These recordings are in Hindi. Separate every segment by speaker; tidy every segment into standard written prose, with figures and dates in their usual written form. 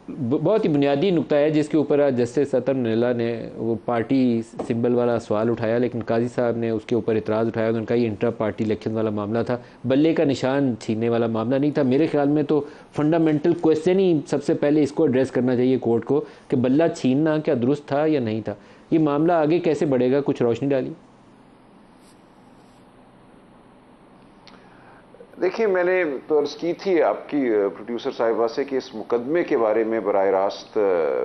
Speaker 1: बहुत ही बुनियादी नुक्ता है जिसके ऊपर आज जस्टिस अतर नीला ने वो पार्टी सिंबल वाला सवाल उठाया, लेकिन काजी साहब ने उसके ऊपर इतराज़ उठाया। उन्होंने कहा ये इंट्रा पार्टी इलेक्शन वाला मामला था, बल्ले का निशान छीनने वाला मामला नहीं था। मेरे ख्याल में तो फंडामेंटल क्वेश्चन ही सबसे पहले इसको एड्रेस करना चाहिए कोर्ट को कि बल्ला छीनना क्या दुरुस्त था या नहीं था। ये मामला आगे कैसे बढ़ेगा, कुछ रोशनी डाली।
Speaker 2: देखिए, मैंने तो अर्ज़ की थी आपकी प्रोड्यूसर साहिबा से कि इस मुकदमे के बारे में बराह रास्त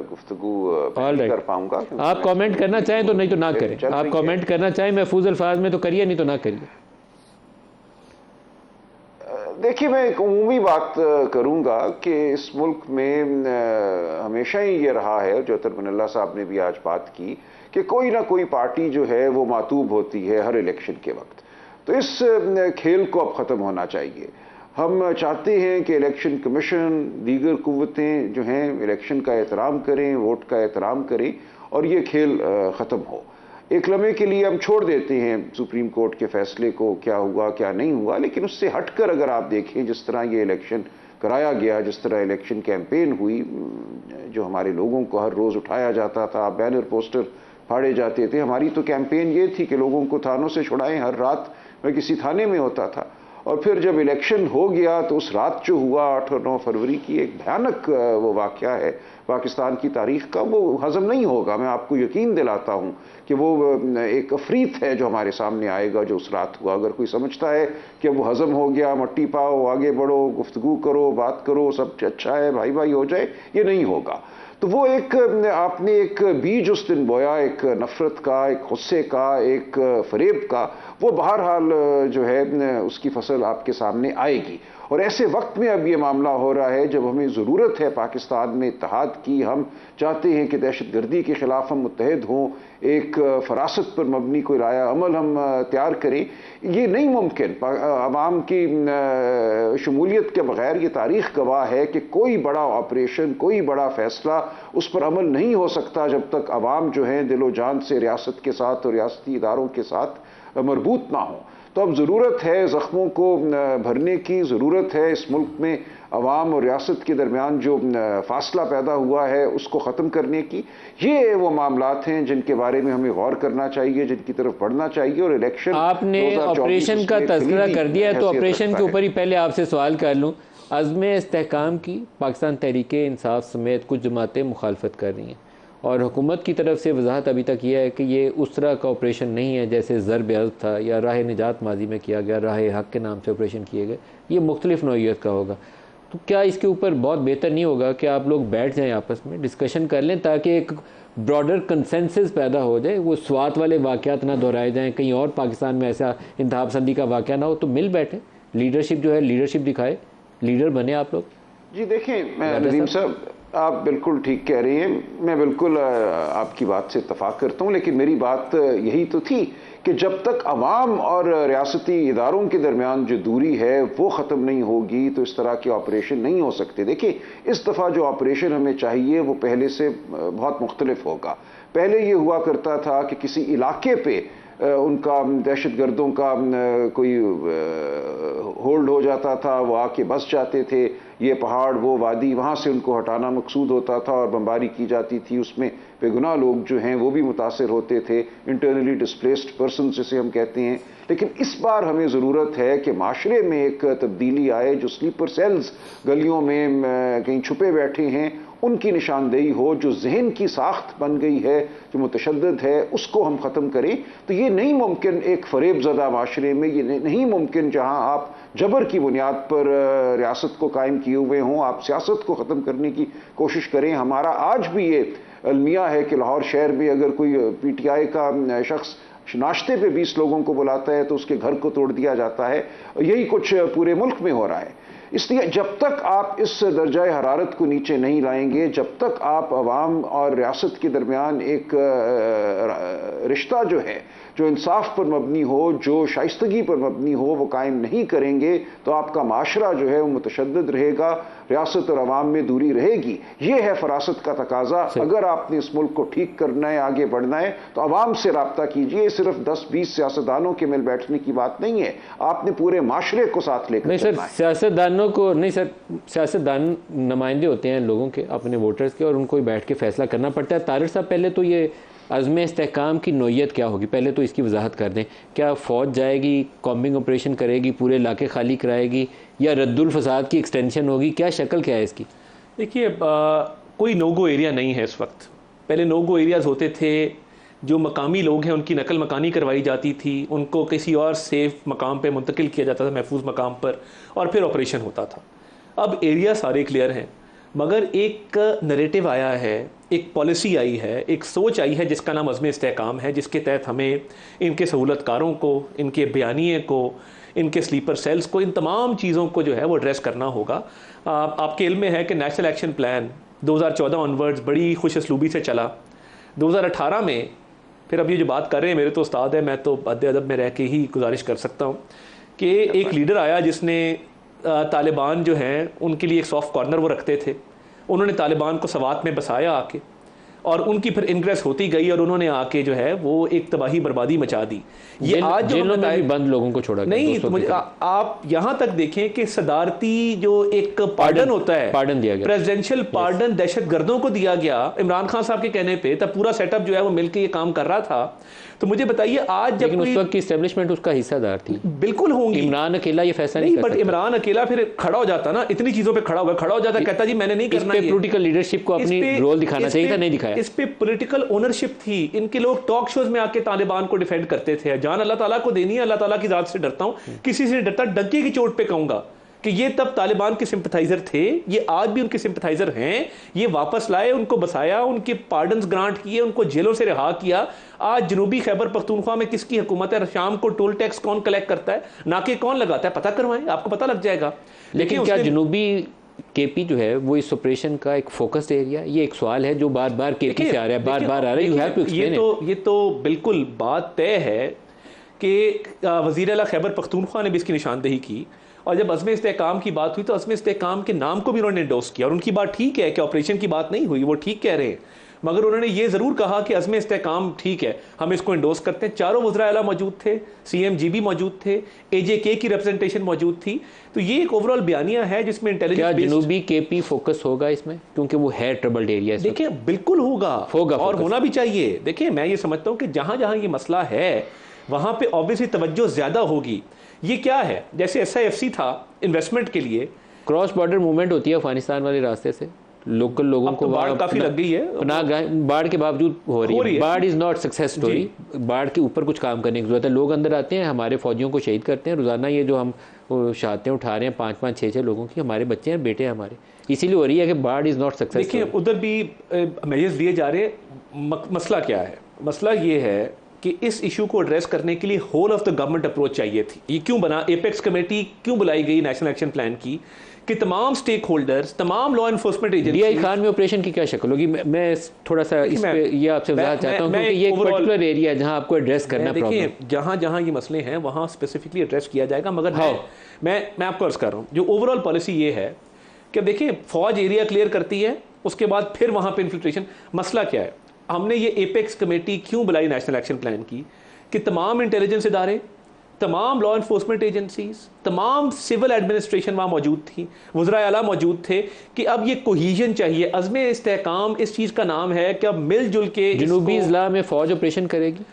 Speaker 2: गुफ्तगू नहीं कर पाऊंगा।
Speaker 1: आप कमेंट करना चाहें तो, नहीं तो ना करें। आप कमेंट करना चाहें महफूज अल्फाज में तो करिए, नहीं तो ना करिए।
Speaker 2: देखिए, मैं एक उमूमी बात करूंगा कि इस मुल्क में हमेशा ही ये रहा है, जो अतर बनल्ला साहब ने भी आज बात की, कि कोई ना कोई पार्टी जो है वो मातूब होती है हर इलेक्शन के वक्त। तो इस खेल को अब ख़त्म होना चाहिए। हम चाहते हैं कि इलेक्शन कमीशन, दीगर कुव्वतें जो हैं इलेक्शन का एहतराम करें, वोट का एहतराम करें और ये खेल ख़त्म हो। एक लम्हे के लिए हम छोड़ देते हैं सुप्रीम कोर्ट के फैसले को, क्या हुआ क्या नहीं हुआ, लेकिन उससे हटकर अगर आप देखें जिस तरह ये इलेक्शन कराया गया, जिस तरह इलेक्शन कैंपेन हुई, जो हमारे लोगों को हर रोज़ उठाया जाता था, बैनर पोस्टर फाड़े जाते थे। हमारी तो कैंपेन ये थी कि लोगों को थानों से छुड़ाएं। हर रात मैं किसी थाने में होता था। और फिर जब इलेक्शन हो गया तो उस रात जो हुआ 8 और 9 फरवरी की, एक भयानक वो वाक़या है पाकिस्तान की तारीख़ का, वो हज़म नहीं होगा। मैं आपको यकीन दिलाता हूँ कि वो एक अफरीत है जो हमारे सामने आएगा जो उस रात हुआ। अगर कोई समझता है कि वो हज़म हो गया, मट्टी पाओ, आगे बढ़ो, गुफ्तगू करो, बात करो, सब अच्छा है, भाई भाई हो जाए, ये नहीं होगा। तो वो एक आपने एक बीज उस दिन बोया, एक नफ़रत का, एक गुस्से का, एक फरेब का, वो बहरहाल जो है उसकी फसल आपके सामने आएगी। और ऐसे वक्त में अब ये मामला हो रहा है जब हमें ज़रूरत है पाकिस्तान में इत्तेहाद की। हम चाहते हैं कि दहशतगर्दी के ख़िलाफ़ हम मुत्तहद हों, एक फरासत पर मबनी कोई राया अमल हम तैयार करें। ये नहीं मुमकिन, अवाम की शमूलियत के बग़ैर ये तारीख़ गवाह है कि कोई बड़ा ऑपरेशन, कोई बड़ा फ़ैसला उस पर अमल नहीं हो सकता जब तक अवाम जो हैं दिलो जान से रियासत के साथ और रियासती इदारों के साथ मरबूत ना हो। तो अब ज़रूरत है ज़ख्मों को भरने की, ज़रूरत है इस मुल्क में अवाम और रियासत के दरमियान जो फासला पैदा हुआ है उसको ख़त्म करने की। ये वो मामलात हैं जिनके बारे में हमें गौर करना चाहिए, जिनकी तरफ बढ़ना चाहिए। और इलेक्शन
Speaker 1: आपने ऑपरेशन का तज़किरा कर दिया है तो ऑपरेशन के ऊपर ही पहले आपसे सवाल कर लूँ। अज़्म इस्तेहकाम की पाकिस्तान तहरीक इंसाफ समेत कुछ जमातें मुखालफत कर रही हैं और हुकूमत की तरफ से वजाहत अभी तक यह है कि ये उस तरह का ऑपरेशन नहीं है जैसे ज़रब अर्ज़ था या राह निजात माजी में किया गया, राह हक़ के नाम से ऑपरेशन किए गए। ये मुख्तलिफ़ नौइयत का होगा। तो क्या इसके ऊपर बहुत बेहतर नहीं होगा कि आप लोग बैठ जाएं, आपस में डिस्कशन कर लें ताकि एक ब्रॉडर कंसेंसस पैदा हो जाए, वो स्वात वाले वाक़यात ना दोहराए जाएँ, कहीं और पाकिस्तान में ऐसा इंतहा पसंदी का वाक़या ना हो। तो मिल बैठे, लीडरशिप जो है लीडरशिप दिखाए, लीडर बने आप लोग।
Speaker 2: जी देखिए नदीम साहब, आप बिल्कुल ठीक कह रही हैं, मैं बिल्कुल आपकी बात से इत्तफाक करता हूँ। लेकिन मेरी बात यही तो थी कि जब तक अवाम और रियासती इदारों के दरमियान जो दूरी है वो ख़त्म नहीं होगी तो इस तरह के ऑपरेशन नहीं हो सकते। देखिए, इस दफ़ा जो ऑपरेशन हमें चाहिए वो पहले से बहुत मुख्तलिफ होगा। पहले ये हुआ करता था कि किसी इलाके पे उनका दहशतगर्दों का कोई होल्ड हो जाता था, वो आके बस जाते थे, ये पहाड़ वो वादी, वहाँ से उनको हटाना मकसूद होता था और बमबारी की जाती थी। उसमें बेगुनाह लोग जो हैं वो भी मुतासर होते थे, इंटरनली डिस्प्लेस्ड पर्सन जिसे हम कहते हैं। लेकिन इस बार हमें ज़रूरत है कि माशरे में एक तब्दीली आए। जो स्लीपर सेल्स गलियों में कहीं छुपे बैठे हैं उनकी निशानदेही हो, जो जहन की साख्त बन गई है, जो मुतशद्दिद है, उसको हम ख़त्म करें। तो ये नहीं मुमकिन एक फरेब ज़दा माशरे में, ये नहीं मुमकिन जहाँ आप जबर की बुनियाद पर रियासत को कायम किए हुए हों, आप सियासत को ख़त्म करने की कोशिश करें। हमारा आज भी ये अलमिया है कि लाहौर शहर में अगर कोई PTI का शख्स नाश्ते पे 20 लोगों को बुलाता है तो उसके घर को तोड़ दिया जाता है। यही कुछ पूरे मुल्क में हो रहा है। इसलिए जब तक आप इस दर्जाए हरारत को नीचे नहीं लाएंगे, जब तक आप अवाम और रियासत के दरमियान एक रिश्ता जो है, जो इंसाफ पर मबनी हो, जो शाइस्तगी पर मबनी हो, वो कायम नहीं करेंगे तो आपका माशरा जो है वो मुतशद्दिद रहेगा, रियासत और अवाम में दूरी रहेगी। ये है फरासत का तकाजा। अगर आपने इस मुल्क को ठीक करना है, आगे बढ़ना है, तो अवाम से रब्ता कीजिए। सिर्फ 10-20 सियासतदानों के मिल बैठने की बात नहीं है, आपने पूरे माशरे को साथ लेकर चलना है।
Speaker 1: सियासतदानों को नहीं सर, सियासतदान नुमाइंदे होते हैं लोगों के, अपने वोटर्स के, और उनको ही बैठ के फैसला करना पड़ता है। तारिक साहब, पहले तो ये अज़्म इस्तेहकाम की नोयत क्या होगी, पहले तो इसकी वजाहत कर दें। क्या फ़ौज जाएगी, कॉम्बिंग ऑपरेशन करेगी, पूरे इलाके खाली कराएगी, या रद्दुल फसाद की एक्सटेंशन होगी, क्या शक्ल क्या है इसकी?
Speaker 3: देखिए, कोई नो गो एरिया नहीं है इस वक्त। पहले नो गो एरियाज़ होते थे, जो मकामी लोग हैं उनकी नकल मकानी करवाई जाती थी, उनको किसी और सेफ मकाम पे मुंतकिल किया जाता था, महफूज मकाम पर, और फिर ऑपरेशन होता था। अब एरिया सारे क्लियर हैं, मगर एक नरेटिव आया है, एक पॉलिसी आई है, एक सोच आई है जिसका नाम अज़्म इस्तेहकाम है, जिसके तहत हमें इनके सहूलतकारों को, इनके बयानिए को, इनके स्लीपर सेल्स को, इन तमाम चीज़ों को जो है वो एड्रेस करना होगा। आपके इल्म में है कि नेशनल एक्शन प्लान 2014 ऑनवर्ड्स बड़ी खुश असलूबी से चला। 2018 में फिर अब ये जो बात कर रहे हैं, मेरे तो उस्ताद है, मैं तो अदब अदब में रह के ही गुजारिश कर सकता हूँ कि एक लीडर आया जिसने तालिबान जो हैं उनके लिए एक सॉफ्ट कॉर्नर वो रखते थे। उन्होंने तालिबान को सवात में बसाया आके, और उनकी फिर इंग्रेस होती गई, और उन्होंने आके जो है वो एक तबाही बर्बादी मचा दी। ये आज जो
Speaker 1: जेलों में भी बंद लोगों को छोड़ा
Speaker 3: नहीं, तो मुझे आप यहाँ तक देखें कि सदारती जो एक पार्डन होता है,
Speaker 1: पार्डन दिया गया,
Speaker 3: प्रेसिडेंशियल पार्डन दहशत गर्दों को दिया गया इमरान खान साहब के कहने पे, तब पूरा सेटअप जो है वो मिलकर ये काम कर रहा था। तो मुझे बताइए, आज जब
Speaker 1: उस वक्त की एस्टेब्लिशमेंट उसका हिस्सेदार थी,
Speaker 3: बिल्कुल होंगी।
Speaker 1: इमरान अकेला ये फैसला
Speaker 3: नहीं, बट इमरान अकेला फिर खड़ा हो जाता ना, इतनी चीजों पे खड़ा हो जाता, कहता जी मैंने नहीं करना।
Speaker 1: पॉलिटिकल लीडरशिप को अपनी रोल दिखाना चाहिए था, नहीं दिखाया।
Speaker 3: इस पे पॉलिटिकल ओनरशिप थी। इनके लोग टॉक शोज में आके तालिबान को डिफेंड करते थे। जान अल्लाह ताला को देनी है, अल्लाह ताला की जात से डरता हूं, किसी से डरता, डंके की चोट पे कहूंगा कि ये तब तालिबान के सिंपथाइजर थे, ये आज भी उनके सिंपथाइजर हैं। ये वापस लाए, उनको बसाया, उनके पार्डन्स ग्रांट किए, उनको जेलों से रिहा किया। आज जनूबी खैबर पख्तूनख्वा में किसकी हुकूमत है? शाम को टोल टैक्स कौन कलेक्ट करता है, नाके कौन लगाता है, पता करवाएं, आपको पता लग जाएगा।
Speaker 1: लेकिन क्या जनूबी केपी जो है वो इस ऑपरेशन का एक फोकस्ड एरिया? ये एक सवाल है जो बार बार केपी से आ रहा है, बार बार आ रहा है। You have to explain it.
Speaker 3: ये तो बिल्कुल बात तय है कि वज़ीर आला खैबर पख्तूनख्वा ने भी इसकी निशानदेही की, और जब अज़्म इस्तेहकाम की बात हुई तो अज़्म इस्तेहकाम के नाम को भी उन्होंने एंडोर्स किया। और उनकी बात ठीक है कि ऑपरेशन की बात नहीं हुई, वो ठीक कह रहे हैं, मगर उन्होंने ये ज़रूर कहा कि अज़्म इस्तेहकाम ठीक है, हम इसको एंडोर्स करते हैं। चारों वज़रा आला मौजूद थे, CMG भी मौजूद थे, AJK की रिप्रेजेंटेशन मौजूद थी। तो ये एक ओवरऑल बयानिया है जिसमें इंटेलिजेंस
Speaker 1: बेस्ड। जनूबी KP फोकस होगा इसमें, क्योंकि वो है ट्रबल्ड एरिया?
Speaker 3: देखिए, बिल्कुल होगा और होना भी चाहिए। देखिए, मैं ये समझता हूँ कि जहाँ जहाँ ये मसला है वहाँ पे ऑब्वियसली तवज्जो ज़्यादा होगी। ये क्या है, जैसे SIFC था इन्वेस्टमेंट के लिए,
Speaker 1: क्रॉस बॉर्डर मूवमेंट होती है अफगानिस्तान वाले रास्ते से, लोकल लोगों को
Speaker 3: बाढ़ काफी लग गई है,
Speaker 1: बाढ़ के बावजूद हो रही है। बाढ़ इज नॉट सक्सेस स्टोरी, बाढ़ के ऊपर कुछ काम करने की जरूरत है। लोग अंदर आते हैं, हमारे फौजियों को शहीद करते हैं रोजाना। ये जो हम शहादतें उठा रहे हैं 5-5, 6-6 लोगों की, हमारे बच्चे हैं, बेटे हैं हमारे, इसीलिए हो रही है कि बाढ़ इज नॉट सक्सेस।
Speaker 3: देखिए, उधर भी मेजर्स लिए जा रहे। मसला क्या है? मसला ये है कि इस इशू को एड्रेस करने के लिए whole of the government approach चाहिए थी। ये क्यों बना, एपेक्स कमेटी क्यों बुलाई गई नेशनल एक्शन प्लान की, कि तमाम स्टेक होल्डर्स, तमाम law enforcement agency.
Speaker 1: DI Khan में ऑपरेशन की क्या शक्ल होगी? मैं थोड़ा सा इस पे ये आपसे बताना चाहता हूं, क्योंकि ये एक पर्टिकुलर एरिया है जहां आपको एड्रेस करना है।
Speaker 3: देखिए, जहां जहां ये मसले हैं वहां स्पेसिफिकली एड्रेस किया जाएगा, मगर मैं आपको अर्ज कर रहा हूं, जो ओवरऑल पॉलिसी ये है कि देखिए, फौज एरिया क्लियर करती है, उसके बाद फिर वहां पे इन्फिल्ट्रेशन। मसला क्या है? हमने ये एपेक्स कमेटी क्यों बुलाई नेशनल एक्शन प्लान की, कि तमाम इंटेलिजेंस इदारे, तमाम लॉ एनफोर्समेंट एजेंसीज, तमाम सिविल एडमिनिस्ट्रेशन वहाँ मौजूद थी, वज़रा आला मौजूद थे, कि अब ये कोहीजन चाहिए। अज़्म इस्तेहकाम इस चीज़ का नाम है कि अब मिलजुल के
Speaker 1: जनूबी इज़्ला में फौज ऑपरेशन करेगी,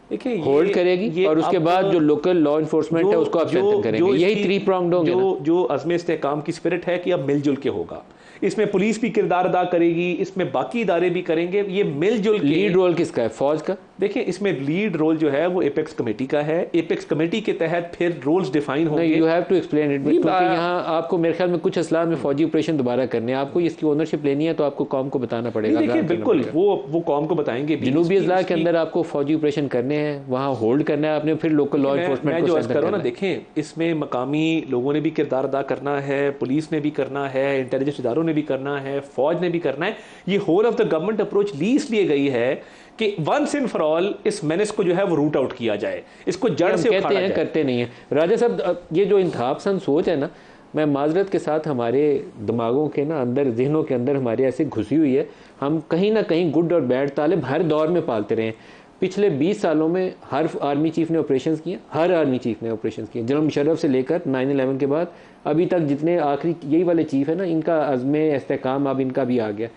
Speaker 1: देखिए होल्ड करेगी, और उसके बाद जो लोकल लॉ एनफोर्समेंट है उसको आप स्ट्रेंथन करेंगे। यही 3 pronged होंगे ना।
Speaker 3: जो अज़्म इस्तेहकाम की स्पिरिट है कि अब मिलजुल के होगा। इसमें पुलिस भी किरदार अदा करेगी, इसमें बाकी इदारे भी करेंगे, ये मिलजुल के।
Speaker 1: लीड रोल किसका है? फौज का?
Speaker 3: देखिए, इसमें लीड रोल जो है वो एपेक्स कमेटी का है। एपेक्स कमेटी के तहत फिर रोल्स डिफाइन होंगे।
Speaker 1: You have to explain it, क्योंकि यहाँ आपको मेरे ख्याल में कुछ असला में फौजी ऑपरेशन दोबारा करने हैं, आपको इसकी ओनरशिप लेनी है, तो आपको कौम को बताना पड़ेगा।
Speaker 3: देखिए, बिल्कुल वो कौम को बताएंगे।
Speaker 1: जनूबी इज़्ला के अंदर आपको फौजी ऑपरेशन करने हैं, वहाँ होल्ड करना है आपने, फिर लोकल लॉ एनफोर्समेंट को
Speaker 3: जो करो ना। देखें, इसमें मकामी लोगों ने भी किरदार अदा करना है, पुलिस ने भी करना है, इंटेलिजेंस इदारों ने भी करना है, फौज ने भी करना है। ये whole of the government approach इसलिए गई है कि वंस एंड फॉर ऑल इस मेनेस को जो है वो रूट आउट किया जाए, इसको जड़ से उखाड़ा जाए।
Speaker 1: करते नहीं है। राजा साहब, ये जो इंतखाब पसंद सोच है ना, मैं माजरत के साथ हमारे दिमागों के ना अंदर, जहनों के अंदर हमारे ऐसे घुसी हुई है, हम कहीं ना कहीं गुड और बैड तालिब हर दौर में पालते रहे हैं। पिछले 20 सालों में हर आर्मी चीफ ने ऑपरेशन किए, हर आर्मी चीफ ने ऑपरेशन किए, जनरल मुशर्रफ से लेकर 9/11 के बाद अभी तक जितने आखिरी यही वाले चीफ है ना, इनका अज़्म इस्तेकाम अब इनका भी आ गया।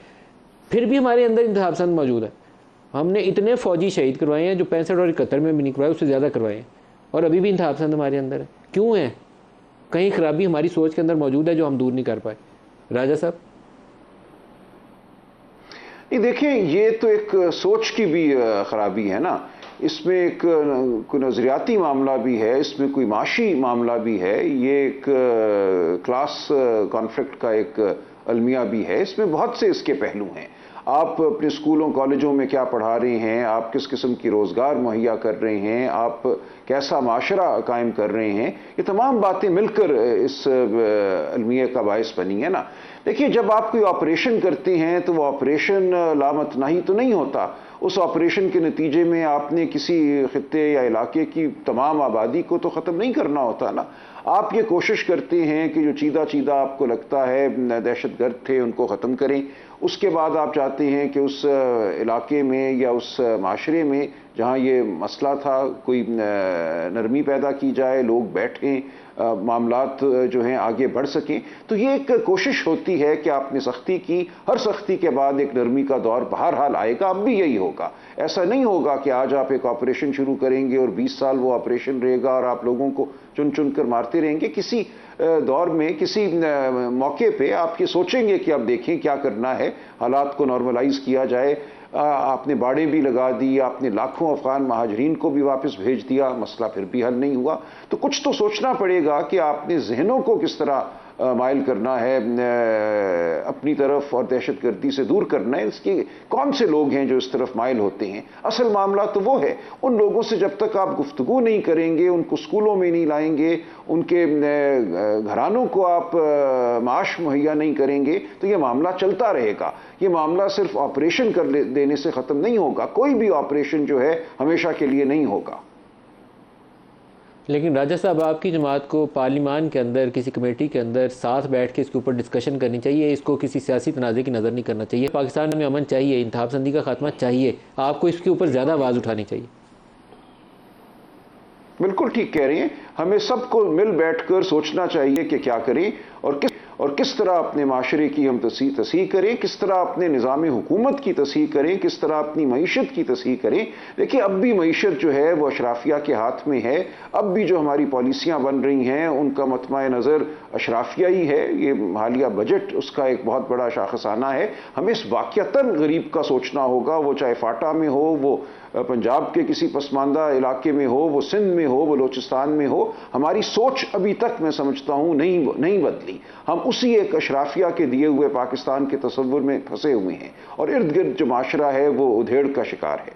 Speaker 1: फिर भी हमारे अंदर इंतखाब पसंद मौजूद है। हमने इतने फ़ौजी शहीद करवाए हैं जो 65 और 71 में भी नहीं करवाए, उससे ज़्यादा करवाए हैं, और अभी भी इंतखाब पसंद हमारे अंदर है। क्यों है? कहीं खराबी हमारी सोच के अंदर मौजूद है जो हम दूर नहीं कर पाए। राजा साहब,
Speaker 2: ये देखें, ये तो एक सोच की भी खराबी है ना, इसमें एक कोई नज़रियाती मामला भी है, इसमें कोई माशी मामला भी है, ये एक क्लास कॉन्फ्लिक्ट का एक अलमिया भी है, इसमें बहुत से इसके पहलू हैं। आप अपने स्कूलों कॉलेजों में क्या पढ़ा रहे हैं, आप किस किस्म की रोज़गार मुहैया कर रहे हैं, आप कैसा माशरा कायम कर रहे हैं, ये तमाम बातें मिलकर इस अलमिया का बायस बनी है ना। देखिए, जब आप कोई ऑपरेशन करते हैं तो वो ऑपरेशन लामतनाही तो नहीं होता। उस ऑपरेशन के नतीजे में आपने किसी खित्ते या इलाके की तमाम आबादी को तो ख़त्म नहीं करना होता ना। आप ये कोशिश करते हैं कि जो चीदा चीदा आपको लगता है दहशतगर्द थे उनको ख़त्म करें। उसके बाद आप चाहते हैं कि उस इलाके में या उस माशरे में जहाँ ये मसला था कोई नरमी पैदा की जाए, लोग बैठें, मामलात जो हैं आगे बढ़ सकें। तो ये एक कोशिश होती है कि आपने सख्ती की, हर सख्ती के बाद एक नरमी का दौर बहरहाल आएगा। अब भी यही होगा। ऐसा नहीं होगा कि आज आप एक ऑपरेशन शुरू करेंगे और 20 साल वो ऑपरेशन रहेगा और आप लोगों को चुन चुन कर मारते रहेंगे। किसी दौर में, किसी मौके पे आप ये सोचेंगे कि अब देखें क्या करना है, हालात को नॉर्मलाइज किया जाए। आपने बाड़े भी लगा दी, आपने लाखों अफगान महाजरीन को भी वापस भेज दिया, मसला फिर भी हल नहीं हुआ। तो कुछ तो सोचना पड़ेगा कि आपने जहनों को किस तरह माइल करना है अपनी तरफ और दहशतगर्दी से दूर करना है। इसके कौन से लोग हैं जो इस तरफ माइल होते हैं? असल मामला तो वो है, उन लोगों से जब तक आप गुफ्तगू नहीं करेंगे, उनको स्कूलों में नहीं लाएंगे, उनके घरानों को आप माश मुहैया नहीं करेंगे, तो ये मामला चलता रहेगा। ये मामला सिर्फ ऑपरेशन कर देने से ख़त्म नहीं होगा। कोई भी ऑपरेशन जो है हमेशा के लिए नहीं होगा।
Speaker 1: लेकिन राजा साहब, आपकी जमात को पार्लिमान के अंदर किसी कमेटी के अंदर साथ बैठ के इसके ऊपर डिस्कशन करनी चाहिए। इसको किसी सियासी तनाज़े की नज़र नहीं करना चाहिए। पाकिस्तान में अमन चाहिए, इंतखाब पसंदी का खात्मा चाहिए, आपको इसके ऊपर ज़्यादा आवाज़ उठानी चाहिए।
Speaker 2: बिल्कुल ठीक कह रही हैं। हमें सबको मिल बैठकर सोचना चाहिए कि क्या करें और किस तरह अपने माशरे की हम तसीह करें, किस तरह अपने निज़ाम हुकूमत की तसीह करें, किस तरह अपनी मईशत की तसीह करें। देखिए, अब भी मईशत जो है वो अशराफिया के हाथ में है। अब भी जो हमारी पॉलिसियाँ बन रही हैं उनका मतमा नज़र अशराफिया ही है। ये हालिया बजट उसका एक बहुत बड़ा शाखसाना है। हमें इस वाक़ियतन गरीब का सोचना होगा, वो चाहे फाटा में हो, वो पंजाब के किसी पसमानदा इलाके में हो, वो सिंध में हो, बलोचिस्तान में हो। हमारी सोच अभी तक मैं समझता हूँ नहीं बदली। हम उसी एक अशराफिया के दिए हुए पाकिस्तान के तस्वुर में फंसे हुए हैं और इर्द गिर्द जो माशरा है वो उधेड़ का शिकार है।